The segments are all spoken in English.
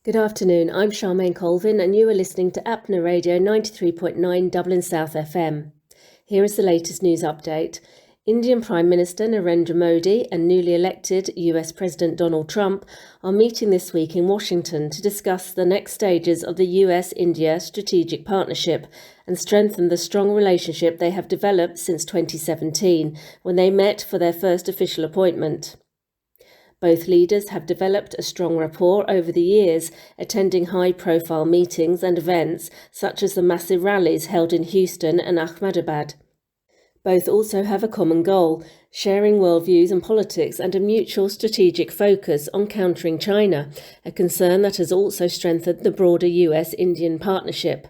Good afternoon, I'm Charmaine Colvin and you are listening to Apna Radio 93.9 Dublin South FM. Here is the latest news update. Indian Prime Minister Narendra Modi and newly elected US President Donald Trump are meeting this week in Washington to discuss the next stages of the US-India strategic partnership and strengthen the strong relationship they have developed since 2017, when they met for their first official appointment. Both leaders have developed a strong rapport over the years, attending high-profile meetings and events such as the massive rallies held in Houston and Ahmedabad. Both also have a common goal, sharing worldviews and politics and a mutual strategic focus on countering China, a concern that has also strengthened the broader US-Indian partnership.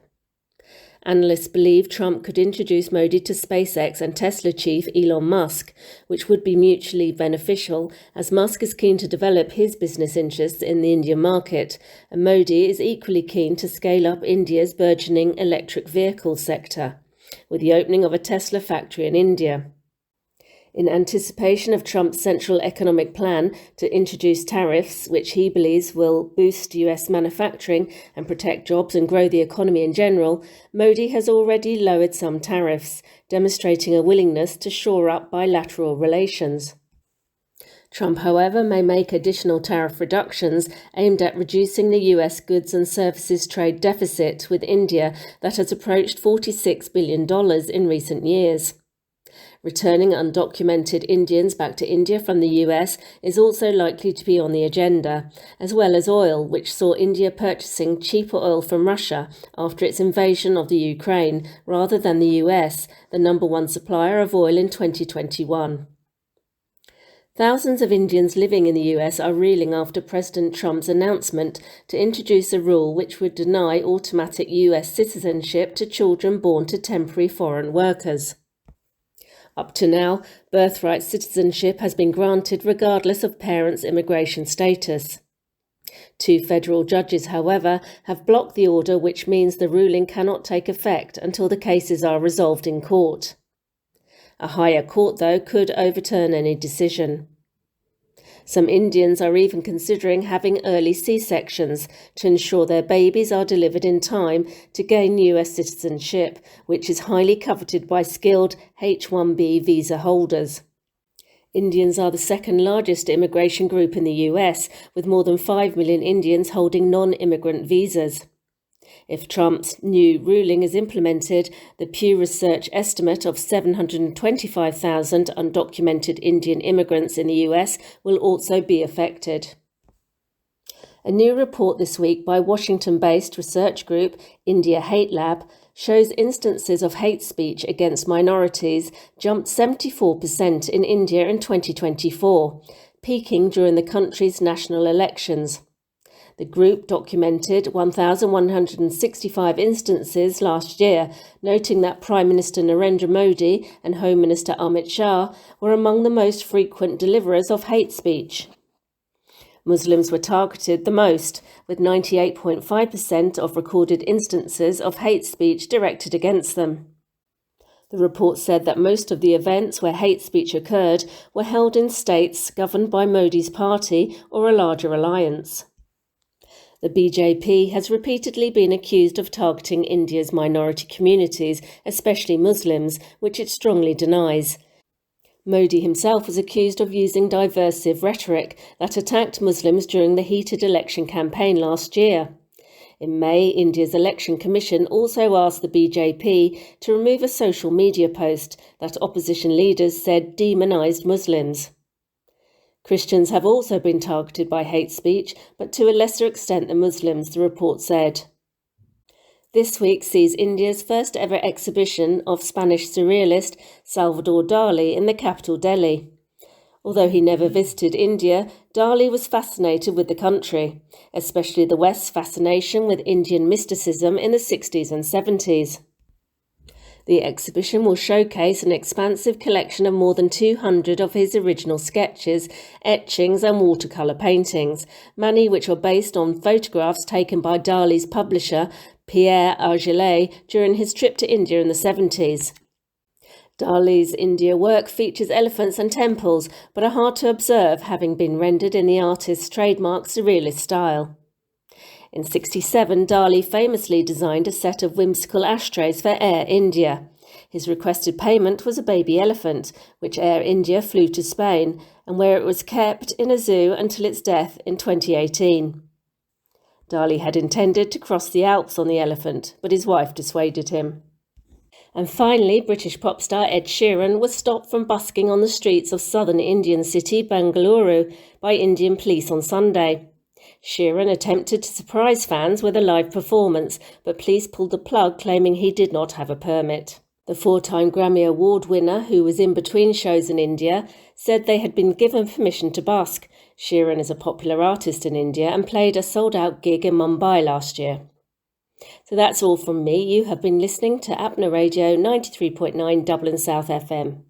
Analysts believe Trump could introduce Modi to SpaceX and Tesla chief Elon Musk, which would be mutually beneficial as Musk is keen to develop his business interests in the Indian market, and Modi is equally keen to scale up India's burgeoning electric vehicle sector, with the opening of a Tesla factory in India. In anticipation of Trump's central economic plan to introduce tariffs, which he believes will boost US manufacturing and protect jobs and grow the economy in general, Modi has already lowered some tariffs, demonstrating a willingness to shore up bilateral relations. Trump, however, may make additional tariff reductions aimed at reducing the US goods and services trade deficit with India that has approached $46 billion in recent years. Returning undocumented Indians back to India from the US is also likely to be on the agenda, as well as oil, which saw India purchasing cheaper oil from Russia after its invasion of the Ukraine, rather than the US, the number one supplier of oil in 2021. Thousands of Indians living in the US are reeling after President Trump's announcement to introduce a rule which would deny automatic US citizenship to children born to temporary foreign workers. Up to now, birthright citizenship has been granted regardless of parents' immigration status. Two federal judges, however, have blocked the order, which means the ruling cannot take effect until the cases are resolved in court. A higher court, though, could overturn any decision. Some Indians are even considering having early C-sections to ensure their babies are delivered in time to gain US citizenship, which is highly coveted by skilled H-1B visa holders. Indians are the second largest immigration group in the US, with more than 5 million Indians holding non-immigrant visas. If Trump's new ruling is implemented, the Pew Research estimate of 725,000 undocumented Indian immigrants in the US will also be affected. A new report this week by Washington-based research group India Hate Lab shows instances of hate speech against minorities jumped 74% in India in 2024, peaking during the country's national elections. The group documented 1,165 instances last year, noting that Prime Minister Narendra Modi and Home Minister Amit Shah were among the most frequent deliverers of hate speech. Muslims were targeted the most, with 98.5% of recorded instances of hate speech directed against them. The report said that most of the events where hate speech occurred were held in states governed by Modi's party or a larger alliance. The BJP has repeatedly been accused of targeting India's minority communities, especially Muslims, which it strongly denies. Modi himself was accused of using divisive rhetoric that attacked Muslims during the heated election campaign last year. In May, India's Election Commission also asked the BJP to remove a social media post that opposition leaders said demonized Muslims. Christians have also been targeted by hate speech, but to a lesser extent than Muslims, the report said. This week sees India's first ever exhibition of Spanish surrealist Salvador Dali in the capital Delhi. Although he never visited India, Dali was fascinated with the country, especially the West's fascination with Indian mysticism in the 60s and 70s. The exhibition will showcase an expansive collection of more than 200 of his original sketches, etchings and watercolour paintings, many which are based on photographs taken by Dali's publisher Pierre Argelès during his trip to India in the 70s. Dali's India work features elephants and temples, but are hard to observe, having been rendered in the artist's trademark surrealist style. In 1967, Dali famously designed a set of whimsical ashtrays for Air India. His requested payment was a baby elephant, which Air India flew to Spain, and where it was kept in a zoo until its death in 2018. Dali had intended to cross the Alps on the elephant, but his wife dissuaded him. And finally, British pop star Ed Sheeran was stopped from busking on the streets of southern Indian city Bengaluru by Indian police on Sunday. Sheeran attempted to surprise fans with a live performance, but police pulled the plug, claiming he did not have a permit. The 4-time Grammy Award winner, who was in between shows in India, said they had been given permission to busk. Sheeran is a popular artist in India and played a sold-out gig in Mumbai last year. So that's all from me. You have been listening to Apna Radio 93.9 Dublin South FM.